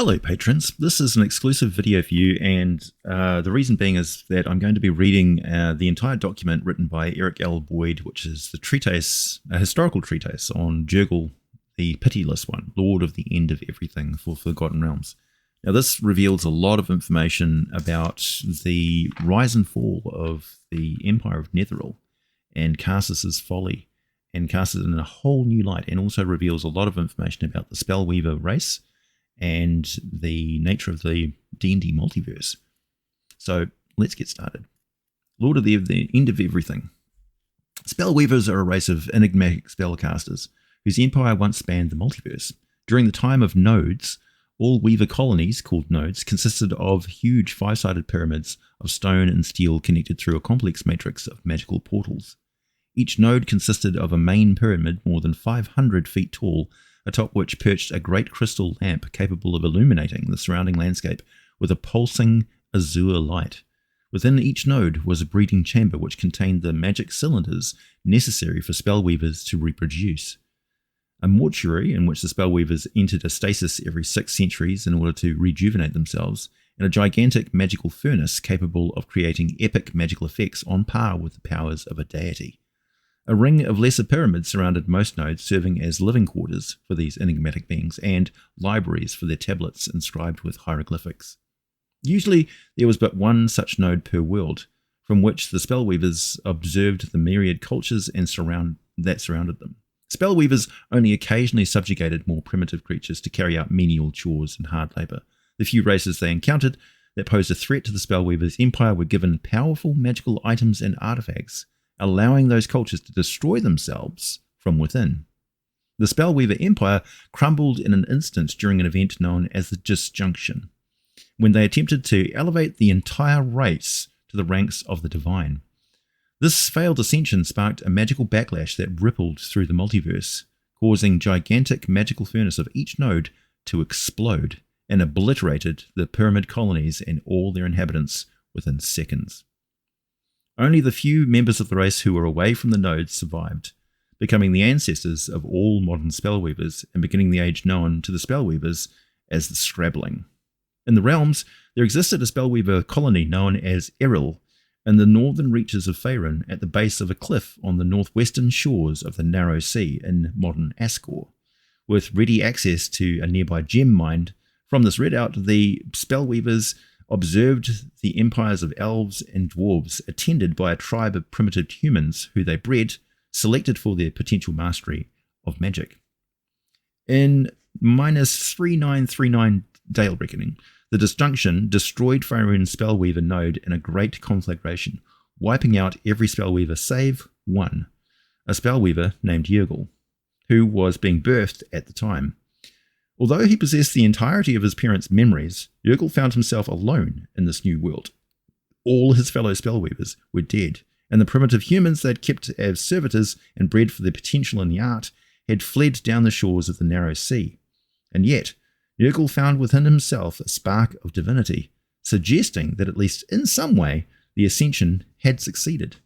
Hello patrons, this is an exclusive video for you, and the reason being is that I'm going to be reading the entire document written by Eric L. Boyd, which is the treatise, a historical treatise on Jergal, the pitiless one, Lord of the End of Everything for Forgotten Realms. Now this reveals a lot of information about the rise and fall of the Empire of Netheril and Karsus's folly, and casts it in a whole new light, and also reveals a lot of information about the Spellweaver race and the nature of the D&D multiverse. So let's get started. Lord of the End of Everything. Spellweavers are a race of enigmatic spellcasters whose empire once spanned the multiverse. During the time of nodes, all Weaver colonies, called nodes, consisted of huge five-sided pyramids of stone and steel connected through a complex matrix of magical portals. Each node consisted of a main pyramid more than 500 feet tall, atop which perched a great crystal lamp capable of illuminating the surrounding landscape with a pulsing azure light. Within each node was a breeding chamber which contained the magic cylinders necessary for spellweavers to reproduce. A mortuary in which the spellweavers entered a stasis every 6 centuries in order to rejuvenate themselves, and a gigantic magical furnace capable of creating epic magical effects on par with the powers of a deity. A ring of lesser pyramids surrounded most nodes, serving as living quarters for these enigmatic beings and libraries for their tablets inscribed with hieroglyphics. Usually there was but one such node per world, from which the spellweavers observed the myriad cultures and that surrounded them. Spellweavers only occasionally subjugated more primitive creatures to carry out menial chores and hard labor. The few races they encountered that posed a threat to the spellweavers' empire were given powerful magical items and artifacts, allowing those cultures to destroy themselves from within. The Spellweaver Empire crumbled in an instant during an event known as the Disjunction, when they attempted to elevate the entire race to the ranks of the divine. This failed ascension sparked a magical backlash that rippled through the multiverse, causing gigantic magical furnace of each node to explode and obliterated the pyramid colonies and all their inhabitants within seconds. Only the few members of the race who were away from the nodes survived, becoming the ancestors of all modern spellweavers and beginning the age known to the spellweavers as the Scrabbling. In the realms, there existed a spellweaver colony known as Eril in the northern reaches of Faerun at the base of a cliff on the northwestern shores of the Narrow Sea in modern Ascor, with ready access to a nearby gem mine. From this readout, the spellweavers observed the empires of elves and dwarves, attended by a tribe of primitive humans who they bred, selected for their potential mastery of magic. In -3939 Dale Reckoning, the Disjunction destroyed Faerun's Spellweaver node in a great conflagration, wiping out every Spellweaver save one, a Spellweaver named Jergal, who was being birthed at the time. Although he possessed the entirety of his parents' memories, Jergal found himself alone in this new world. All his fellow spellweavers were dead, and the primitive humans they'd kept as servitors and bred for their potential in the art had fled down the shores of the Narrow Sea. And yet, Jergal found within himself a spark of divinity, suggesting that at least in some way the ascension had succeeded.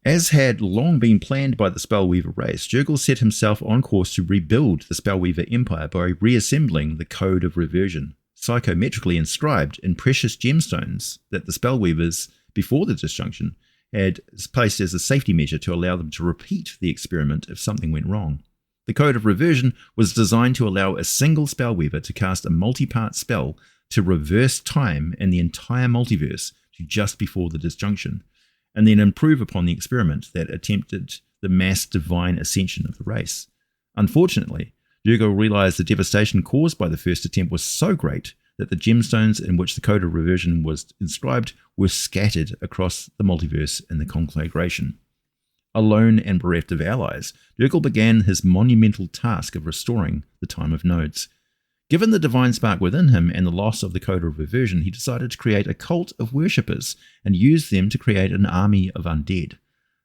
As had long been planned by the Spellweaver race, Jergal set himself on course to rebuild the Spellweaver Empire by reassembling the Code of Reversion, psychometrically inscribed in precious gemstones that the Spellweavers, before the Disjunction, had placed as a safety measure to allow them to repeat the experiment if something went wrong. The Code of Reversion was designed to allow a single Spellweaver to cast a multi-part spell to reverse time in the entire multiverse to just before the Disjunction, and then improve upon the experiment that attempted the mass divine ascension of the race. Unfortunately, Jergal realized the devastation caused by the first attempt was so great that the gemstones in which the Code of Reversion was inscribed were scattered across the multiverse in the conflagration. Alone and bereft of allies, Jergal began his monumental task of restoring the Time of Nodes. Given the divine spark within him and the loss of the Code of Reversion, he decided to create a cult of worshippers and use them to create an army of undead.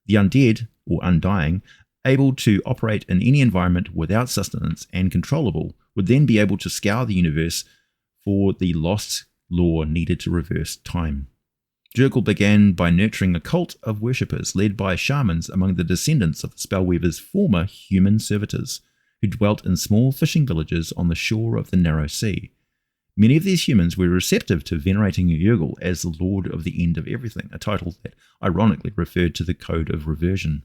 The undead, or undying, able to operate in any environment without sustenance and controllable, would then be able to scour the universe for the lost lore needed to reverse time. Jergal began by nurturing a cult of worshippers led by shamans among the descendants of the Spellweaver's former human servitors, who dwelt in small fishing villages on the shore of the Narrow Sea. Many of these humans were receptive to venerating Jergal as the Lord of the End of Everything, a title that ironically referred to the Code of Reversion.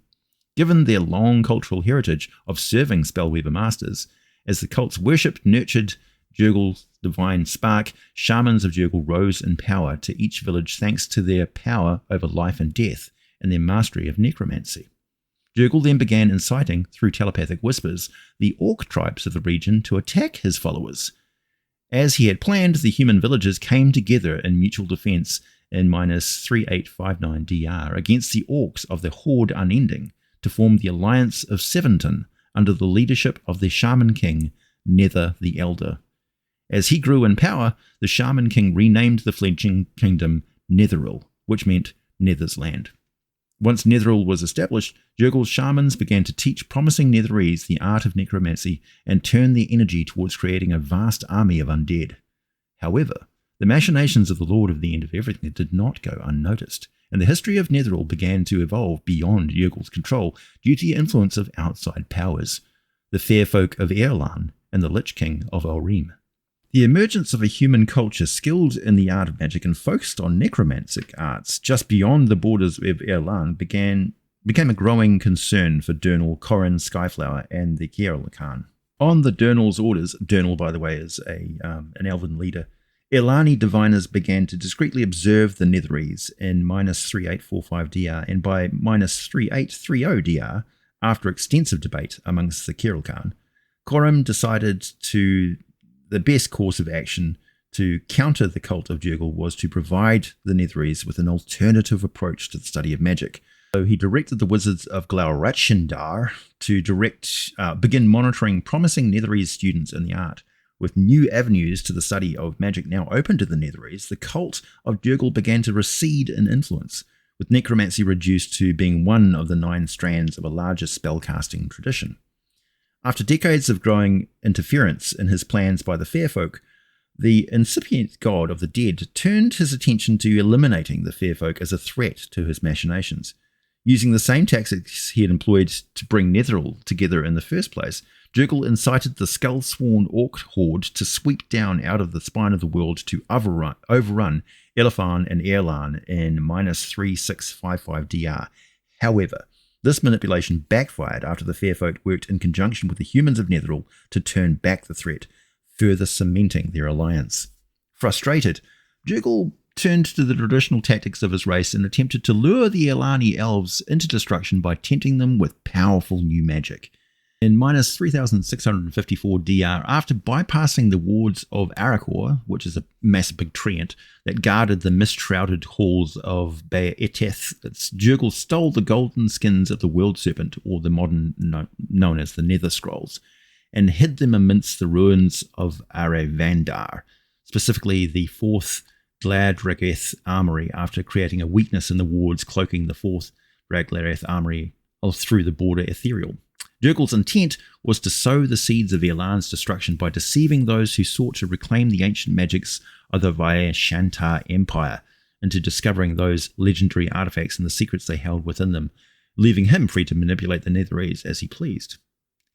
Given their long cultural heritage of serving Spellweaver masters, as the cult's worshipped nurtured Jergal's divine spark, shamans of Jergal rose in power to each village thanks to their power over life and death and their mastery of necromancy. Jergal then began inciting, through telepathic whispers, the orc tribes of the region to attack his followers. As he had planned, the human villagers came together in mutual defense in -3859 DR against the orcs of the Horde Unending to form the Alliance of Seventon under the leadership of the Shaman King, Nether the Elder. As he grew in power, the Shaman King renamed the fledgling kingdom Netheril, which meant Nether's land. Once Netheril was established, Jergal's shamans began to teach promising Netherese the art of necromancy and turn their energy towards creating a vast army of undead. However, the machinations of the Lord of the End of Everything did not go unnoticed, and the history of Netheril began to evolve beyond Jergal's control due to the influence of outside powers, the fair folk of Erlan and the Lich King of Elrim. The emergence of a human culture skilled in the art of magic and focused on necromantic arts just beyond the borders of Erlan became a growing concern for Durnal, Corrin, Skyflower, and the Jergal Khan. On the Durnal's orders, Durnal, by the way, is an elven leader, Erlani diviners began to discreetly observe the Netherese in -3845 DR, and by -3830 DR, after extensive debate amongst the Jergal Khan, Corrin decided the best course of action to counter the cult of Jergal was to provide the Netherese with an alternative approach to the study of magic. So he directed the wizards of Glaurachendar to begin monitoring promising Netherese students in the art. With new avenues to the study of magic now open to the Netherese, the cult of Jergal began to recede in influence, with necromancy reduced to being one of the 9 strands of a larger spellcasting tradition. After decades of growing interference in his plans by the Fairfolk, the incipient god of the dead turned his attention to eliminating the Fairfolk as a threat to his machinations. Using the same tactics he had employed to bring Netheril together in the first place, Jergal incited the skull-sworn orc horde to sweep down out of the spine of the world to overrun Elefan and Erlan in -3655 DR. However, this manipulation backfired after the Fairfolk worked in conjunction with the humans of Netheril to turn back the threat, further cementing their alliance. Frustrated, Jergal turned to the traditional tactics of his race and attempted to lure the Erlani elves into destruction by tempting them with powerful new magic. In -3654 DR, after bypassing the wards of Arakor, which is a massive big treant that guarded the mist-shrouded halls of Baeteth, Jergal stole the golden skins of the World Serpent, or the modern known as the Nether Scrolls, and hid them amidst the ruins of Arevandar, specifically the 4th Gladraketh Armory, after creating a weakness in the wards cloaking the 4th Gladraketh Armory through the border ethereal. Jergal's intent was to sow the seeds of Erlan's destruction by deceiving those who sought to reclaim the ancient magics of the Vaishantar Empire into discovering those legendary artifacts and the secrets they held within them, leaving him free to manipulate the Netherese as he pleased.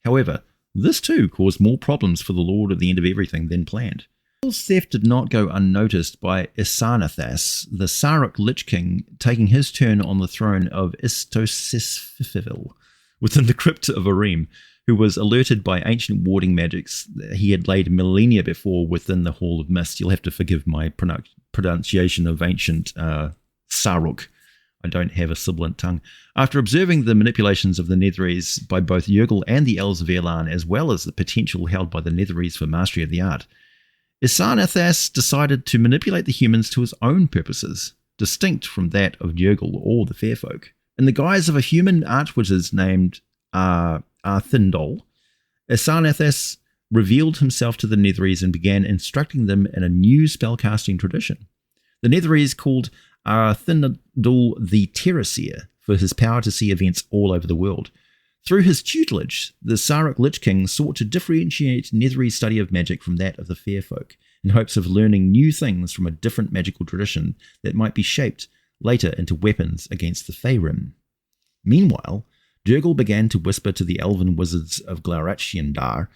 However, this too caused more problems for the Lord of the End of Everything than planned. Jergal's theft did not go unnoticed by Isanathas, the Saruk Lich King, taking his turn on the throne of Istosisfil within the crypt of Arim, who was alerted by ancient warding magics that he had laid millennia before within the Hall of Mist. You'll have to forgive my pronunciation of ancient Saruk. I don't have a sibilant tongue. After observing the manipulations of the Netherese by both Jergal and the Elves of Erlan, as well as the potential held by the Netherese for mastery of the art, Isanathas decided to manipulate the humans to his own purposes, distinct from that of Jergal or the Fairfolk. In the guise of a human archwizard named Arthindol, Isanathas revealed himself to the Netherese and began instructing them in a new spellcasting tradition. The Netherese called Arthindol the Terraseer for his power to see events all over the world. Through his tutelage, the Saruk Lich King sought to differentiate Netherese study of magic from that of the Fairfolk, in hopes of learning new things from a different magical tradition that might be shaped later into weapons against the Faerun. Meanwhile, Jergal began to whisper to the elven wizards of Glaurachendar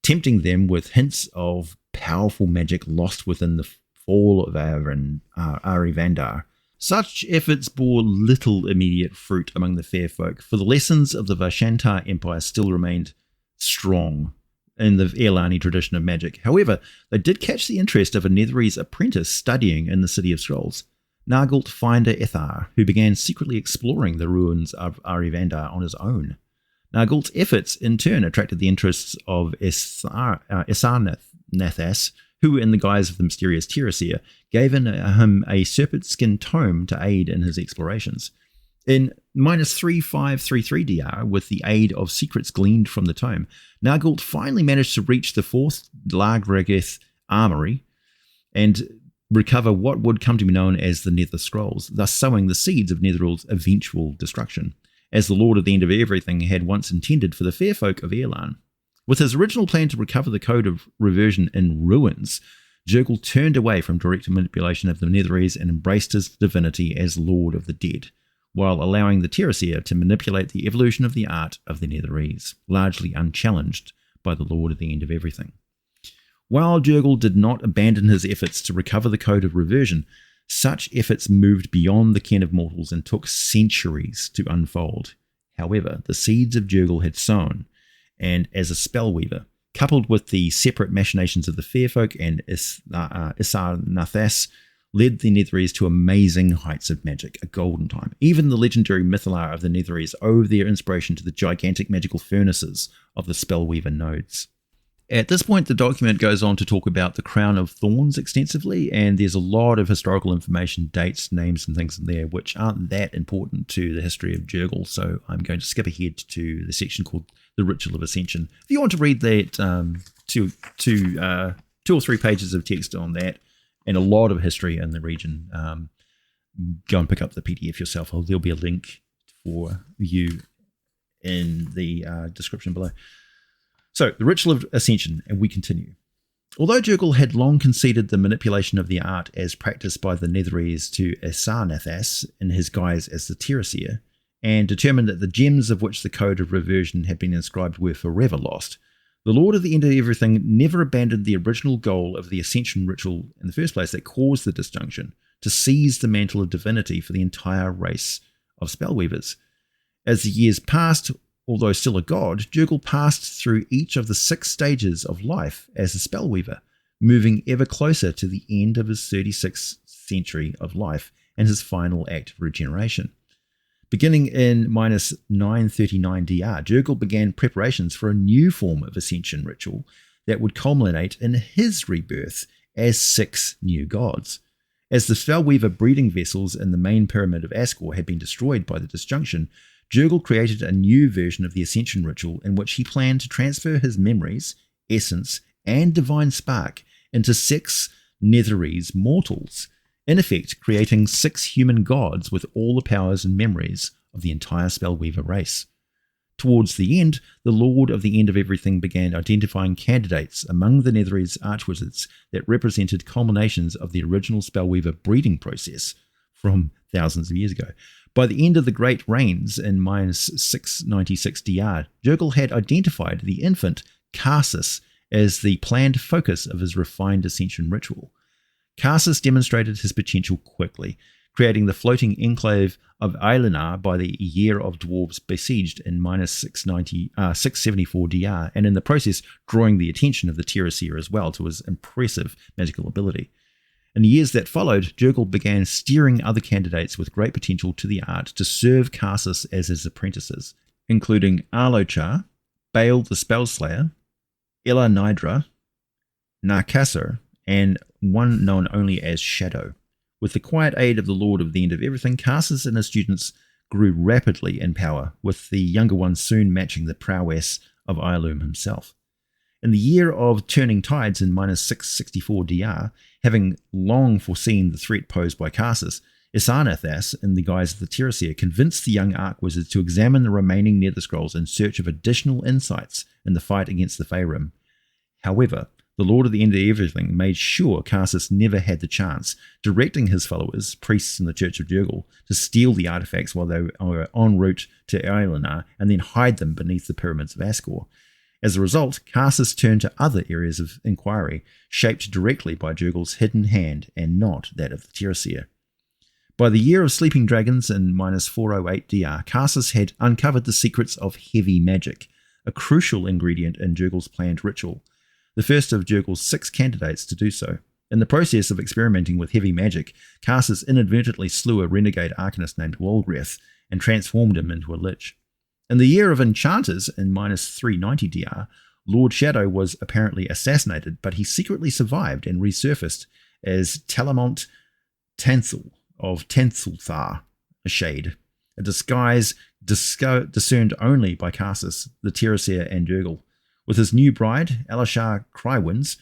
tempting them with hints of powerful magic lost within the fall of Arivandar. Such efforts bore little immediate fruit among the fair folk, for the lessons of the Vashantar Empire still remained strong in the Erlani tradition of magic. However, they did catch the interest of a Netherese apprentice studying in the City of Scrolls, Nargalt Finder Ethar, who began secretly exploring the ruins of Arivandar on his own. Nargalt's efforts in turn attracted the interests of Esarnathas, who, in the guise of the mysterious Tirasir, gave him a serpent-skin tome to aid in his explorations. In -3533 DR, with the aid of secrets gleaned from the tome, Nargalt finally managed to reach the fourth Largrageth armory and recover what would come to be known as the Nether Scrolls, thus sowing the seeds of Netheril's eventual destruction, as the Lord of the End of Everything had once intended for the fair folk of Erlan. With his original plan to recover the Code of Reversion in ruins, Jergal turned away from direct manipulation of the Netherese and embraced his divinity as Lord of the Dead, while allowing the Tirasir to manipulate the evolution of the art of the Netherese, largely unchallenged by the Lord of the End of Everything. While Jergal did not abandon his efforts to recover the Code of Reversion, such efforts moved beyond the ken of mortals and took centuries to unfold. However, the seeds of Jergal had sown, and as a spellweaver, coupled with the separate machinations of the Fairfolk and Isarnathas, led the Netherese to amazing heights of magic, a golden time. Even the legendary Mythalar of the Netherese owe their inspiration to the gigantic magical furnaces of the spellweaver nodes. At this point, the document goes on to talk about the Crown of Thorns extensively, and there's a lot of historical information, dates, names, and things in there which aren't that important to the history of Jergal, so I'm going to skip ahead to the section called The Ritual of Ascension. If you want to read that, two or three pages of text on that, and a lot of history in the region, go and pick up the PDF yourself. There'll be a link for you in the description below. So, the Ritual of Ascension, and we continue. Although Jergal had long conceded the manipulation of the art as practiced by the Netherese to Esarnathas in his guise as the Tirasir, and determined that the gems of which the Code of Reversion had been inscribed were forever lost, the Lord of the End of Everything never abandoned the original goal of the Ascension ritual in the first place that caused the disjunction, to seize the mantle of divinity for the entire race of spellweavers. As the years passed, although still a god, Jergal passed through each of the 6 stages of life as a spellweaver, moving ever closer to the end of his 36th century of life and his final act of regeneration. Beginning in -939 DR, Jergal began preparations for a new form of ascension ritual that would culminate in his rebirth as 6 new gods. As the spellweaver breeding vessels in the main pyramid of Ascor had been destroyed by the disjunction, Jergal created a new version of the Ascension ritual in which he planned to transfer his memories, essence, and divine spark into 6 Netherese mortals, in effect creating 6 human gods with all the powers and memories of the entire Spellweaver race. Towards the end, the Lord of the End of Everything began identifying candidates among the Netherese archwizards that represented culminations of the original Spellweaver breeding process from thousands of years ago. By the end of the Great Reigns in -696 DR, Jergal had identified the infant Karsus as the planned focus of his refined ascension ritual. Karsus demonstrated his potential quickly, creating the floating enclave of Eilinar by the Year of Dwarves besieged in -674 DR, and in the process drawing the attention of the Tirasir as well to his impressive magical ability. In the years that followed, Jergal began steering other candidates with great potential to the art to serve Karsus as his apprentices, including Arlochar, Baal the Spellslayer, Ella Nidra, Narkasser, and one known only as Shadow. With the quiet aid of the Lord of the End of Everything, Karsus and his students grew rapidly in power, with the younger ones soon matching the prowess of Ialum himself. In the year of turning tides in -664 DR, having long foreseen the threat posed by Karsus, Isarnathas, in the guise of the Tirasir, convinced the young Archwizards to examine the remaining Nether Scrolls in search of additional insights in the fight against the Faerûn. However, the Lord of the End of Everything made sure Karsus never had the chance, directing his followers, priests in the Church of Jergal, to steal the artifacts while they were en route to Eilinar and then hide them beneath the pyramids of Ascor. As a result, Cassus turned to other areas of inquiry, shaped directly by Jergal's hidden hand and not that of the Tiresias. By the year of Sleeping Dragons in -408 DR, Cassus had uncovered the secrets of heavy magic, a crucial ingredient in Jergal's planned ritual, the first of Jergal's 6 candidates to do so. In the process of experimenting with heavy magic, Cassus inadvertently slew a renegade arcanist named Walgrath and transformed him into a lich. In the year of Enchanters in -390 DR, Lord Shadow was apparently assassinated, but he secretly survived and resurfaced as Telamont Tanthal of Tanthalthar, a shade, a disguise discerned only by Cassus, the Tiresias, and Jergal. With his new bride, Alishar Crywinds,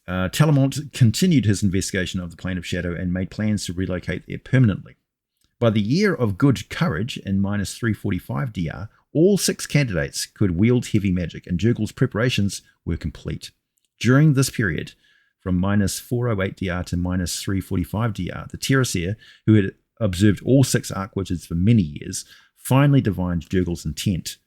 Telamont continued his investigation of the Plane of Shadow and made plans to relocate there permanently. By the year of Good Courage in -345 DR, all 6 candidates could wield heavy magic, and Jergal's preparations were complete. During this period, from -408 DR to -345 DR, the Tiresias, who had observed all 6 Archwizards for many years, finally divined Jergal's intent.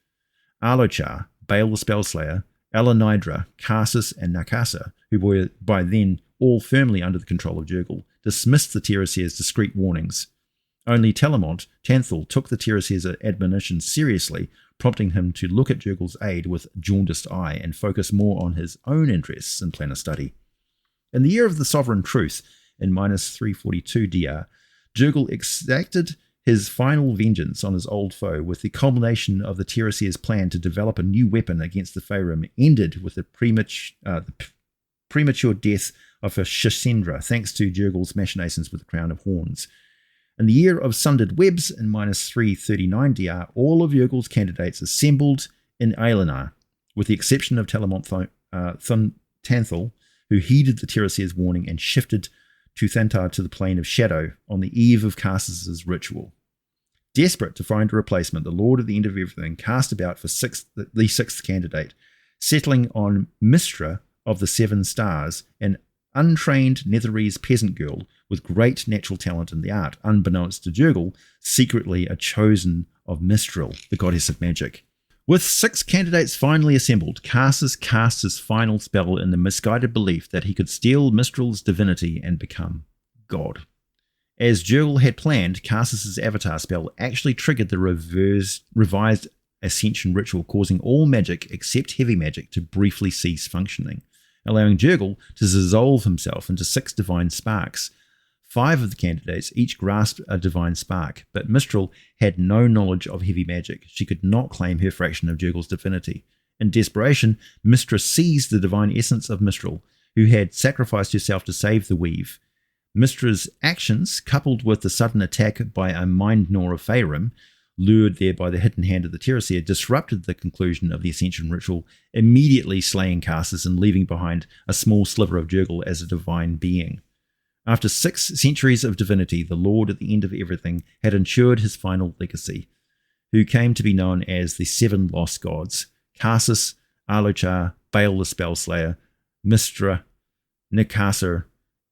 Alochar, Baal the Spellslayer, Elanidra, Cassus, and Nakasa, who were by then all firmly under the control of Jergal, dismissed the Tiresias' discreet warnings. Only Telamont Tanthal took the Tiresias' admonition seriously, prompting him to look at Jergal's aid with jaundiced eye and focus more on his own interests and plan a study. In the year of the Sovereign Truth, in -342 DR, Jergal exacted his final vengeance on his old foe, with the culmination of the Tiresias' plan to develop a new weapon against the Faerûn ended with the premature death of Shasendra, thanks to Jergal's machinations with the Crown of Horns. In the year of Sundered Webs, in -339 DR, all of Jergal's candidates assembled in Aelenar, with the exception of Telamont Tanthal, who heeded the Tiresias' warning and shifted to Thantar to the Plane of Shadow on the eve of Cassus' ritual. Desperate to find a replacement, the Lord of the End of Everything cast about for the 6th candidate, settling on Mistra of the 7 Stars, an untrained Netherese peasant girl with great natural talent in the art, unbeknownst to Jergal, secretly a chosen of Mistral, the goddess of magic. With 6 candidates finally assembled, Cassus cast his final spell in the misguided belief that he could steal Mistral's divinity and become God. As Jergal had planned, Cassus' avatar spell actually triggered the revised Ascension ritual, causing all magic except heavy magic to briefly cease functioning, allowing Jergal to dissolve himself into 6 divine sparks. 5 of the candidates each grasped a divine spark, but Mistral had no knowledge of heavy magic. She could not claim her fraction of Jergal's divinity. In desperation, Mistra seized the divine essence of Mistral, who had sacrificed herself to save the weave. Mistra's actions, coupled with the sudden attack by a mind gnawer of Faerûn, lured there by the hidden hand of the Tiresias, disrupted the conclusion of the Ascension ritual, immediately slaying Cassus and leaving behind a small sliver of Jergal as a divine being. After 6 centuries of divinity, the Lord at the End of Everything had ensured his final legacy, who came to be known as the 7 Lost Gods: Cassus, Alochar, Baal the Spellslayer, Mistra, Nakasa,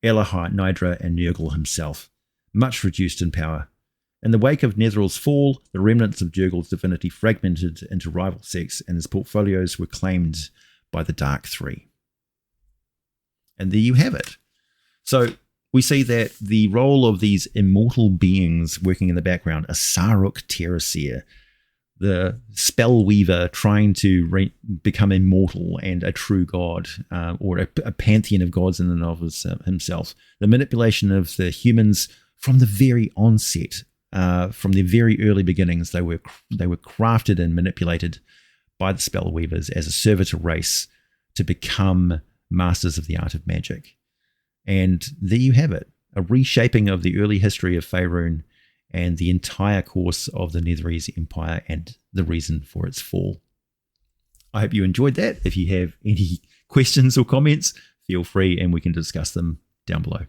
Elanidra, and Jergal himself, much reduced in power. In the wake of Netheril's fall, the remnants of Jergal's divinity fragmented into rival sects, and his portfolios were claimed by the Dark Three. And there you have it. So we see that the role of these immortal beings working in the background, a Saruk Tiresias, the spell weaver trying to become immortal and a true god, or a pantheon of gods in and of himself, the manipulation of the humans from the very onset, from the very early beginnings. They were crafted and manipulated by the spell weavers as a servitor race to become masters of the art of magic. And there you have it, a reshaping of the early history of Faerûn and the entire course of the Netherese Empire and the reason for its fall. I hope you enjoyed that. If you have any questions or comments, feel free and we can discuss them down below.